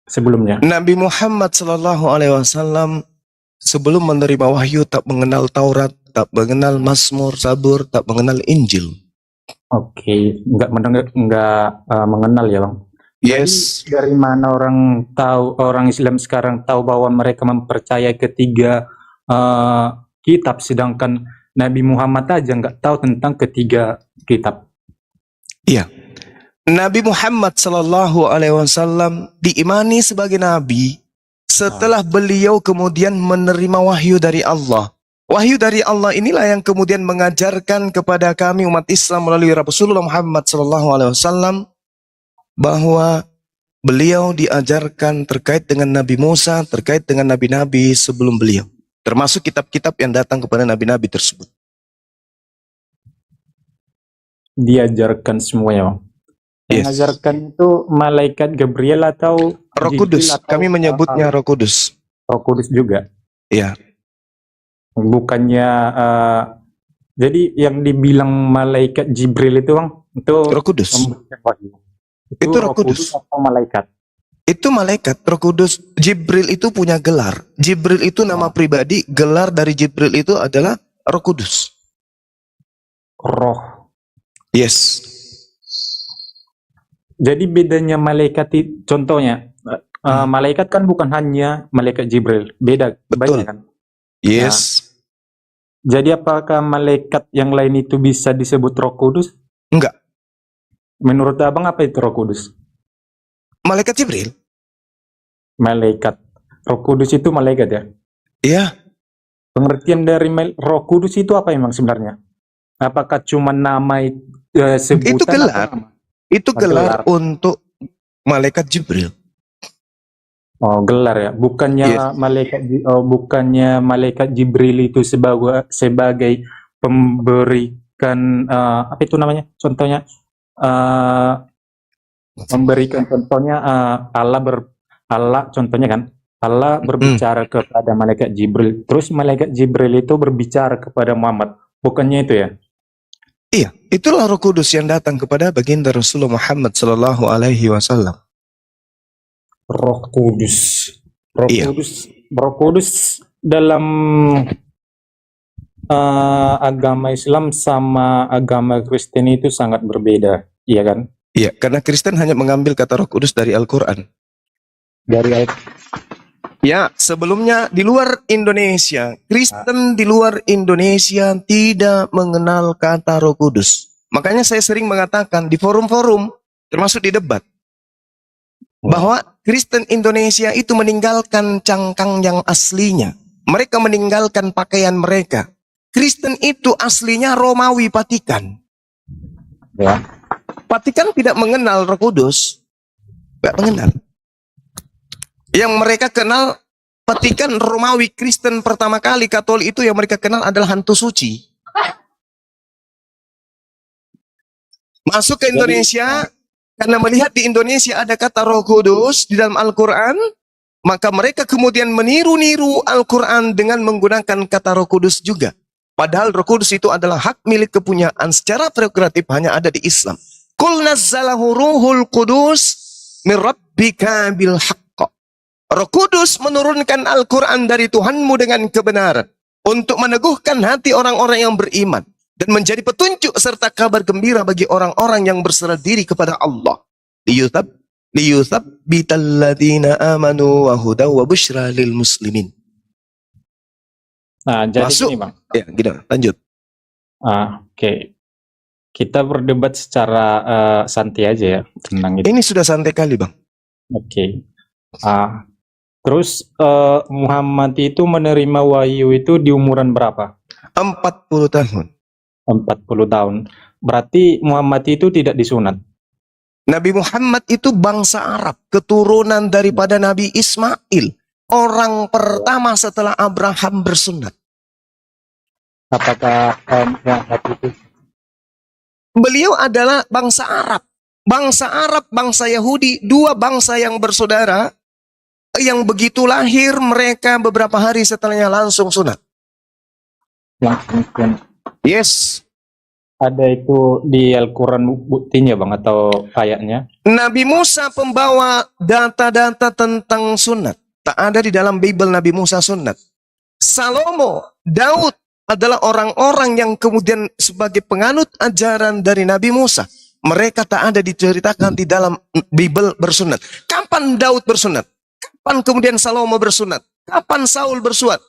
sebelumnya? Nabi Muhammad Sallallahu Alaihi Wasallam sebelum menerima wahyu tak mengenal Taurat, tak mengenal Mazmur, Zabur, tak mengenal Injil. Oke, nggak mengenal ya bang. Yes. Jadi dari mana orang Islam sekarang tahu bahwa mereka mempercayai ketiga kitab, sedangkan Nabi Muhammad aja nggak tahu tentang ketiga kitab? Iya. Nabi Muhammad Sallallahu Alaihi Wasallam diimani sebagai nabi setelah beliau kemudian menerima wahyu dari Allah. Wahyu dari Allah inilah yang kemudian mengajarkan kepada kami umat Islam melalui Rasulullah Muhammad Sallallahu Alaihi Wasallam bahwa beliau diajarkan terkait dengan Nabi Musa, terkait dengan nabi-nabi sebelum beliau, termasuk kitab-kitab yang datang kepada nabi-nabi tersebut. Diajarkan semuanya bang. Yang Yes. mengajarkan itu malaikat Gabriel atau Roh Jibril Kudus, atau kami menyebutnya Roh Kudus. Roh Kudus juga. Iya. Bukannya jadi yang dibilang malaikat Jibril itu bang, itu Roh Kudus. memberikan wahyu. Itu Roh Kudus. atau malaikat? Itu malaikat, Roh Kudus. Jibril itu punya gelar. Jibril itu nama pribadi, gelar dari Jibril itu adalah Roh Kudus. Roh. Yes. Jadi bedanya malaikat contohnya malaikat kan bukan hanya malaikat Jibril, beda Betul. banyak kan. Yes. Jadi apakah malaikat yang lain itu bisa disebut Roh Kudus? Enggak. Menurut abang apa itu Roh Kudus? Malaikat Jibril. Malaikat. Roh Kudus itu malaikat ya? Iya. Pengertian dari Roh Kudus itu apa emang sebenarnya? Apakah cuma nama sebutan Itu gelar. atau nama? Itu gelar Gelar. untuk malaikat Jibril. Oh, gelar ya. Bukannya bukannya malaikat Jibril itu sebagai pemberikan apa itu namanya? Contohnya memberikan contohnya Allah contohnya kan Allah berbicara kepada malaikat Jibril. Terus malaikat Jibril itu berbicara kepada Muhammad. Bukannya itu ya? Iya, itulah Roh Kudus yang datang kepada baginda Rasulullah Muhammad sallallahu alaihi wasallam. Roh Kudus. Iya. Roh Kudus dalam agama Islam sama agama Kristen itu sangat berbeda, iya kan? Iya, karena Kristen hanya mengambil kata Roh Kudus dari Al-Qur'an. Dari ayat Ya, sebelumnya di luar Indonesia, Kristen di luar Indonesia tidak mengenal kata Roh Kudus. Makanya saya sering mengatakan di forum-forum, termasuk di debat, bahwa Kristen Indonesia itu meninggalkan cangkang yang aslinya. Mereka meninggalkan pakaian mereka. Kristen itu aslinya Romawi Vatikan. ya. Vatikan tidak mengenal Roh Kudus. Tidak mengenal. Yang mereka kenal Vatikan Romawi Kristen pertama kali Katolik itu yang mereka kenal adalah hantu suci. Masuk ke Indonesia karena melihat di Indonesia ada kata Roh Kudus di dalam Al-Qur'an, maka mereka kemudian meniru-niru Al-Qur'an dengan menggunakan kata Roh Kudus juga. Padahal Roh Kudus itu adalah hak milik kepunyaan secara prerogatif hanya ada di Islam. Qul nazzalahu ruhul qudus min rabbika bil haqq. Roh Kudus menurunkan Al-Quran dari Tuhanmu dengan kebenaran untuk meneguhkan hati orang-orang yang beriman dan menjadi petunjuk serta kabar gembira bagi orang-orang yang berserah diri kepada Allah. Liyuthabbital ladzina amanu wa hudaw wa busyra lil muslimin. Nah, jadi Masuk. gini Bang. Ya, gitu. Lanjut. Oke. Kita berdebat secara santai aja ya tentang itu. Ini sudah santai kali, Bang. Oke. Terus Muhammad itu menerima wahyu itu di umuran berapa? 40 tahun. 40 tahun. Berarti Muhammad itu tidak disunat. Nabi Muhammad itu bangsa Arab, keturunan daripada Nabi Ismail. Orang pertama setelah Abraham bersunat. Apakah Muhammad itu Beliau adalah bangsa Arab. Bangsa Arab, bangsa Yahudi, dua bangsa yang bersaudara, yang begitu lahir mereka beberapa hari setelahnya langsung sunat. langsung Yes. ada itu di Al-Quran buktinya Bang atau ayatnya? Nabi Musa pembawa data-data tentang sunat. Tak ada di dalam Bible Nabi Musa sunat. Salomo, Daud adalah orang-orang yang kemudian sebagai penganut ajaran dari Nabi Musa. Mereka tak ada diceritakan di dalam Bible bersunat. Kapan Daud bersunat? Kapan kemudian Salomo bersunat? Kapan Saul bersunat?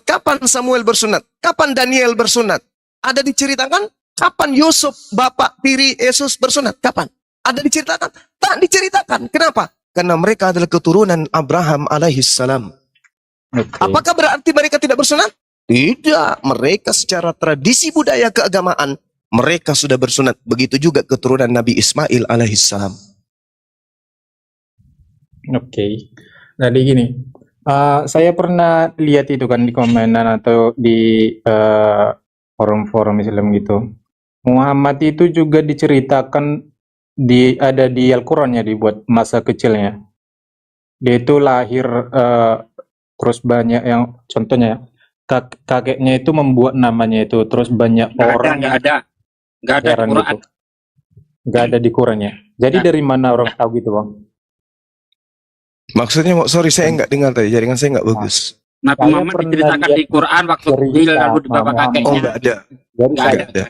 Kapan Samuel bersunat? Kapan Daniel bersunat? Ada diceritakan? Kapan Yusuf, bapak tiri Yesus bersunat? Kapan? Ada diceritakan? Tak diceritakan. Kenapa? Karena mereka adalah keturunan Abraham alaihissalam. Oke. Apakah berarti mereka tidak bersunat? Tidak. Mereka secara tradisi budaya keagamaan, mereka sudah bersunat. Begitu juga keturunan Nabi Ismail alaihissalam. Oke. Jadi gini, saya pernah lihat itu kan di komenan atau di forum-forum Islam gitu. Muhammad itu juga diceritakan ada di Al-Quran ya, dibuat masa kecilnya. Dia itu lahir terus banyak yang contohnya kakeknya itu membuat namanya itu terus banyak orang Nggak ada di heran Quran. gitu. Nggak ada di Qurannya. Jadi Nah. dari mana orang tahu gitu Bang? Maksudnya, sorry saya nggak dengar tadi, jaringan saya nggak bagus. Nabi Saya Muhammad pernah diceritakan lihat di Quran waktu cerita kecil lalu di bapak Muhammad. Oh, kakeknya. nggak ada. Jadi Nggak saya ada.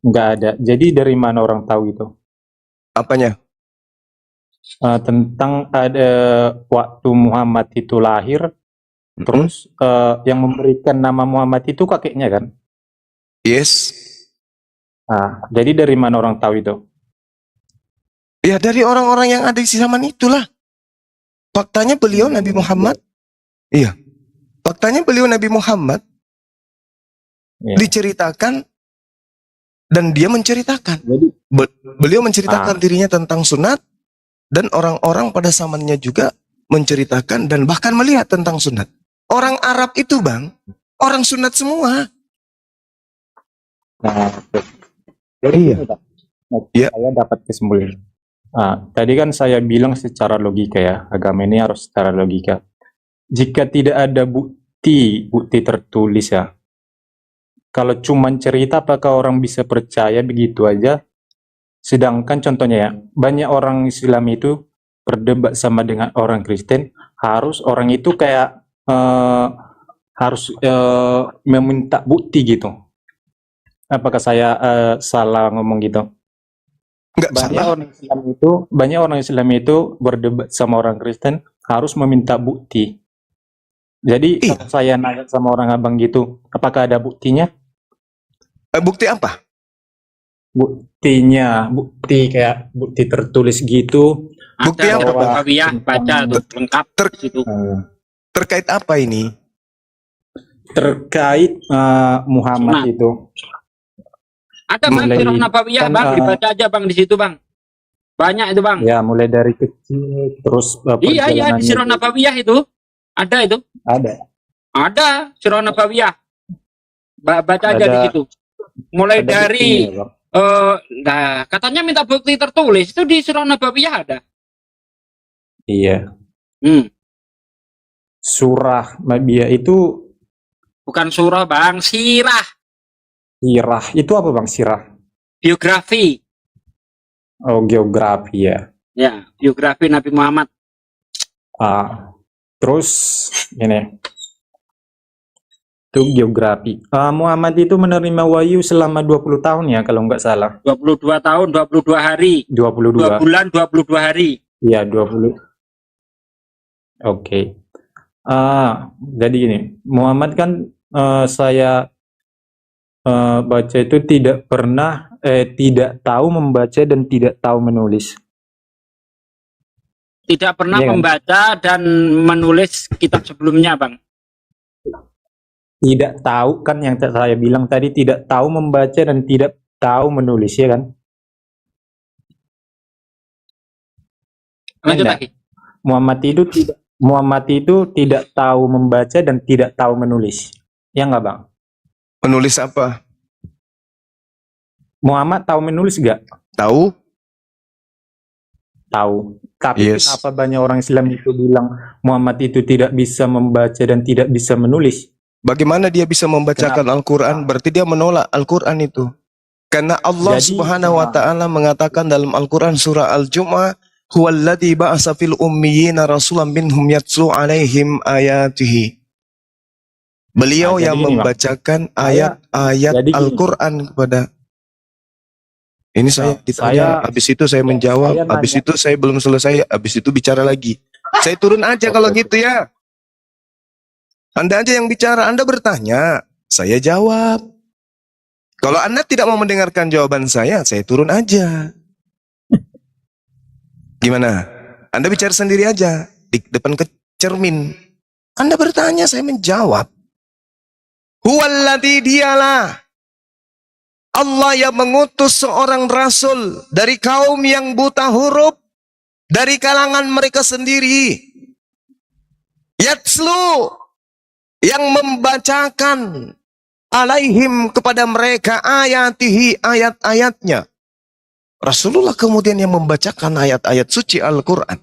nggak ada. Jadi dari mana orang tahu itu? Apanya? Tentang ada waktu Muhammad itu lahir, terus yang memberikan nama Muhammad itu kakeknya kan? Yes. Jadi dari mana orang tahu itu? Ya dari orang-orang yang ada di zaman itulah. Faktanya beliau Nabi Muhammad. Iya. Faktanya beliau Nabi Muhammad Ya. diceritakan dan dia menceritakan. Jadi Beliau menceritakan dirinya tentang sunat dan orang-orang pada zamannya juga menceritakan dan bahkan melihat tentang sunat. Orang Arab itu bang, orang sunat semua. nah, jadi Iya. gini, Pak. Nah, Iya. saya dapat kesimpulan. Tadi kan saya bilang secara logika ya, agama ini harus secara logika. Jika tidak ada bukti tertulis ya, kalau cuman cerita apakah orang bisa percaya begitu aja? Sedangkan contohnya ya, banyak orang Islam itu berdebat sama dengan orang Kristen, harus orang itu kayak harus meminta bukti gitu. Apakah saya salah ngomong gitu? Enggak salah. Banyak orang Islam itu berdebat sama orang Kristen harus meminta bukti. Jadi Iya. kalau saya nanya sama orang abang gitu, apakah ada buktinya? Bukti apa? Bukti kayak bukti tertulis gitu. Bukti Ada apa, Bang? Nabawiyah, baca tuh lengkap Ter- di situ. Terkait apa ini? Terkait Muhammad Sunat. itu. Ada bang Mulai- Sirah Nabawiyah kan, bang, dibaca aja bang di situ bang. Banyak itu bang. Ya mulai dari kecil terus Iya di perjalanannya Sirah Nabawiyah itu ada itu. ada. Ada Sirah Nabawiyah. Baca aja Ada- di situ. Mulai Ada dari buktinya, Bang. katanya minta bukti tertulis itu di Sirah Nabawiyah ada. Iya. Hmm. Surah Nabiyah itu Bukan surah bang, sirah, sirah. Itu apa Bang sirah? biografi. Oh, geografi ya. Ya, biografi Nabi Muhammad. Terus ini. Itu geografi. Muhammad itu menerima wahyu selama 20 tahun ya kalau nggak salah. 22 tahun, 22 hari. 2 22. bulan, 22 hari. Iya, 20. Oke. Jadi gini, Muhammad kan saya baca itu tidak tahu membaca dan tidak tahu menulis. Tidak pernah Iya kan? membaca dan menulis kitab sebelumnya bang. Tidak tahu kan yang saya bilang tadi, tidak tahu membaca dan tidak tahu menulis ya kan? Lanjut Enggak. lagi. Muhammad itu tidak tahu membaca dan tidak tahu menulis. Ya nggak Bang? Menulis apa? Muhammad tahu menulis nggak? Tahu? Tahu. Tapi Yes. kenapa banyak orang Islam itu bilang Muhammad itu tidak bisa membaca dan tidak bisa menulis? Bagaimana dia bisa membacakan Al-Quran? Berarti dia menolak Al-Quran itu. Karena Allah Jadi, Subhanahu wa Ta'ala mengatakan dalam Al-Quran surah Al-Jumu'ah, "Huwallazi ba'asa fil ummiyina rasulan minhum yatlu 'alaihim ayatihi." Beliau Jadi yang gini, Bang. membacakan ayat-ayat Jadi gini. Al-Quran kepada ini saya ditanya, habis itu saya menjawab, saya habis nanya. itu saya belum selesai, habis itu bicara lagi. Saya turun aja kalau gitu ya. Anda aja yang bicara, Anda bertanya, saya jawab. Kalau Anda tidak mau mendengarkan jawaban saya turun aja. Gimana? Anda bicara sendiri aja di depan cermin. Anda bertanya, saya menjawab. Huwallazi, dialah Allah yang mengutus seorang rasul dari kaum yang buta huruf, dari kalangan mereka sendiri. Yatslu, yang membacakan alaihim kepada mereka ayatihi, ayat-ayatnya. Rasulullah kemudian yang membacakan ayat-ayat suci Al-Quran.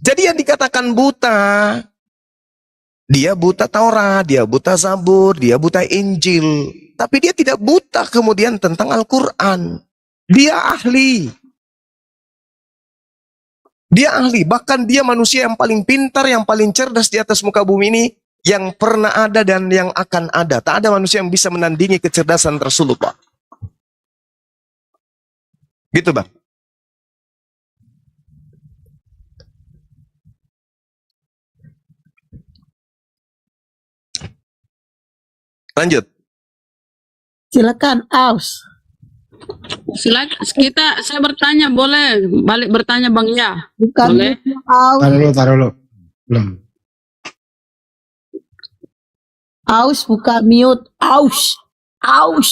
Jadi yang dikatakan buta, dia buta Taurat, dia buta Zabur, dia buta Injil. Tapi dia tidak buta kemudian tentang Al-Quran. Dia ahli. Dia ahli, bahkan dia manusia yang paling pintar, yang paling cerdas di atas muka bumi ini, yang pernah ada dan yang akan ada. Tak ada manusia yang bisa menandingi kecerdasan Rasulullah. Gitu Bang. Lanjut. Silakan, Aus. Silakan saya bertanya boleh balik bertanya Bang ya. Bukan Boleh. Aus. Taruh dulu. Belum. Aus buka mute. Aus. Aus.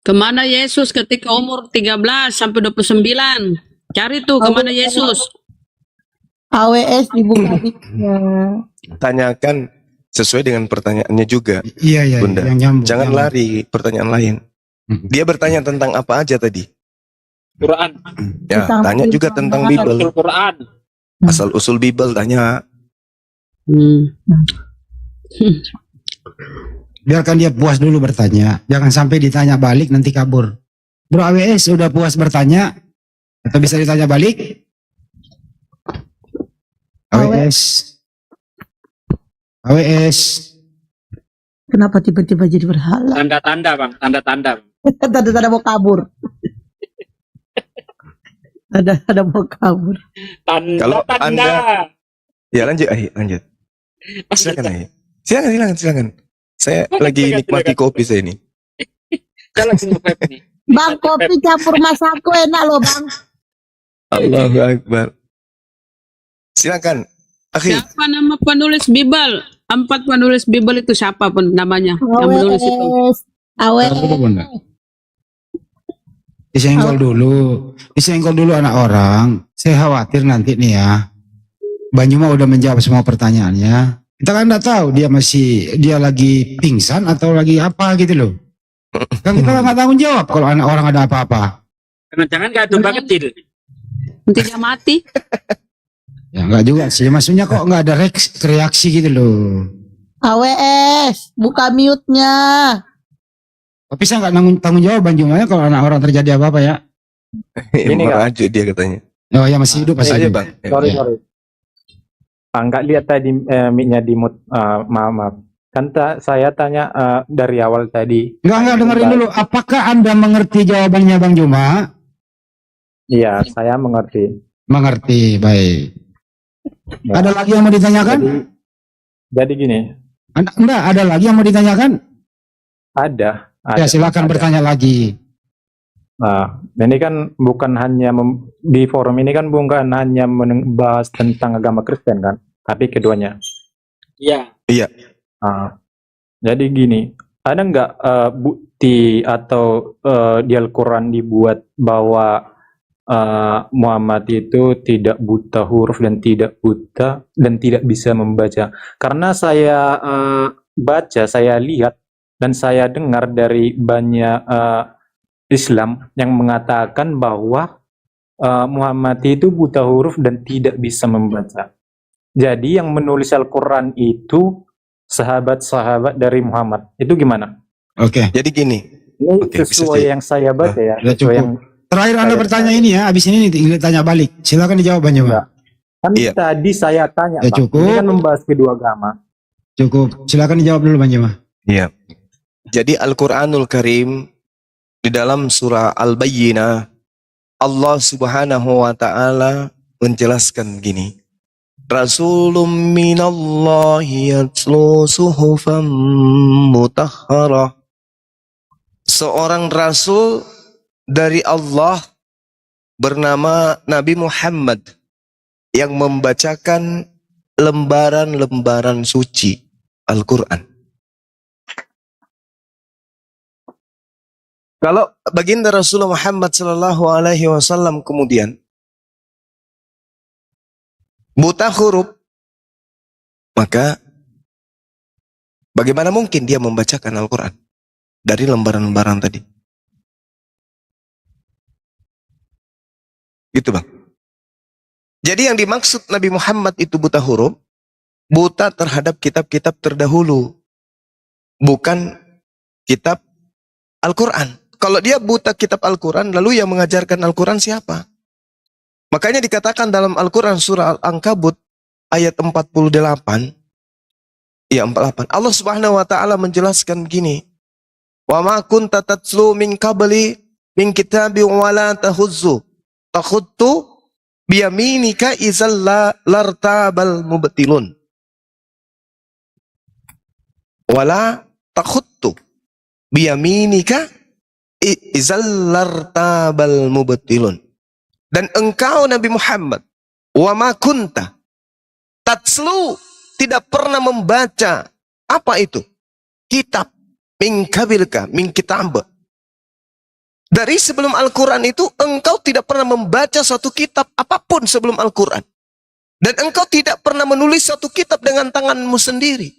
Kemana Yesus ketika umur 13 sampai 29? Cari tuh kemana Yesus. AWS dibuka mic-nya. Tanyakan sesuai dengan pertanyaannya juga, Iya, iya, Bunda. yang nyambung. Jangan nyambung. lari pertanyaan lain. Dia bertanya tentang apa aja tadi? Quran, Ya, Tentang tanya juga firman tentang Allah. Bible. Quran. Asal usul Bible tanya. Hmm. Biarkan dia puas dulu bertanya. Jangan sampai ditanya balik nanti kabur. Bro AWS udah puas bertanya? Atau bisa ditanya balik? AWS. AWS. Kenapa tiba-tiba jadi berhala? Tanda-tanda bang, tanda-tanda. Tanda-tanda mau kabur. Ada mau kabur. Kalau Tanda-tanda. Ya lanjut, lanjut. Silakan, silakan. Saya Silakan, lagi silakan, nikmati silakan. kopi saya ini. Jalan sini vape nih. Bang, kopi campur masaku enak loh bang. Allahu Akbar. Silakan. Akhi, Siapa nama penulis Bible? 4 penulis Bible itu siapa pun namanya yang menulis itu? AWS. Taruh dulu, Bunda. Disenggol dulu. Disenggol dulu anak orang. Saya khawatir nanti nih ya. Banyuma udah menjawab semua pertanyaannya. Kita kan nggak tahu dia lagi pingsan atau lagi apa gitu loh. Kan kita nggak tanggung jawab kalau anak orang ada apa-apa. Jangan kayak domba kecil. Nanti dia mati. Ya nggak juga sih. Maksudnya kok nggak ada reaksi gitu loh. AWS, buka mute-nya. Tapi saya nggak tanggung jawab Banyuma kalau anak orang terjadi apa-apa ya. Ini, Kak. merajuk dia katanya. Oh ya masih hidup pasti. Aja bang. Sorry, Ya. sorry. Nggak lihat tadi mic-nya di mute. Maaf. Kan saya tanya dari awal tadi. Enggak dengerin dulu. Apakah Anda mengerti jawabannya Bang Juma? Iya, saya mengerti. Mengerti, baik. Ya. Ada lagi yang mau ditanyakan? Jadi gini, Enggak, ada lagi yang mau ditanyakan? ada. Ya silakan ada. bertanya lagi. Nah, ini kan bukan hanya di forum ini kan bukan hanya membahas tentang agama Kristen kan, tapi keduanya. Iya. Nah, jadi gini, ada nggak bukti atau di Al-Quran dibuat bahwa Muhammad itu tidak buta huruf dan tidak buta dan tidak bisa membaca? Karena saya baca, saya lihat dan saya dengar dari banyak Islam yang mengatakan bahwa Muhammad itu buta huruf dan tidak bisa membaca. Jadi yang menulis Al-Quran itu sahabat-sahabat dari Muhammad. Itu gimana? Oke. Jadi gini, Ini Oke, bisa sesuai jadi. yang saya baca ya. Udah Sesuai cukup. yang Terakhir Anda Saya- bertanya ini ya, habis ini nih tanya balik. Silakan dijawab Bang Juma. Enggak. Kan Iya. tadi saya tanya, Ya, Bang. cukup. Ini kan membahas kedua agama. Cukup. Silakan dijawab dulu Bang Juma. Iya. Jadi Al-Quranul Karim di dalam surah Al-Bayyinah Allah Subhanahu wa taala menjelaskan gini. Rasulun minallahi yatlu suhufan mutahharah. Seorang rasul dari Allah bernama Nabi Muhammad yang membacakan lembaran-lembaran suci Al-Quran. Kalau baginda Rasulullah Muhammad Sallallahu Alaihi Wasallam kemudian buta huruf, maka bagaimana mungkin dia membacakan Al-Quran dari lembaran-lembaran tadi? Gitu bang. Jadi yang dimaksud Nabi Muhammad itu buta huruf, buta terhadap kitab-kitab terdahulu, bukan kitab Al-Quran. Kalau dia buta kitab Al-Quran, lalu yang mengajarkan Al-Quran siapa? Makanya dikatakan dalam Al-Quran surah Al-Ankabut ayat 48, ya 48. Allah Subhanahu wa taala menjelaskan begini. Wa ma kunta tatlu min qabli min kitabin wa la tahuzzu takhuttu biyaminika idzal lartabal mubtilun. Wala takhuttu biyaminika izallartabal mubtilun. Dan engkau Nabi Muhammad wa ma kunta tatslu, tidak pernah membaca Apa itu? Kitab. Min kabilka, min kitab. Dari sebelum Al-Quran itu, engkau tidak pernah membaca suatu kitab apapun sebelum Al-Quran. Dan engkau tidak pernah menulis suatu kitab dengan tanganmu sendiri.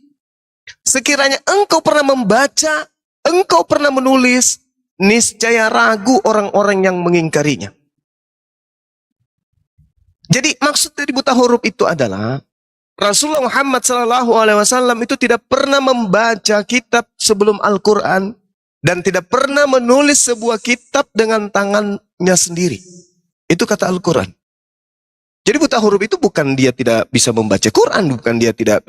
Sekiranya engkau pernah membaca, engkau pernah menulis, niscaya ragu orang-orang yang mengingkarinya. Jadi maksud dari buta huruf itu adalah Rasulullah Muhammad SAW itu tidak pernah membaca kitab sebelum Al-Quran dan tidak pernah menulis sebuah kitab dengan tangannya sendiri. Itu kata Al-Quran. Jadi buta huruf itu bukan dia tidak bisa membaca Quran, bukan dia tidak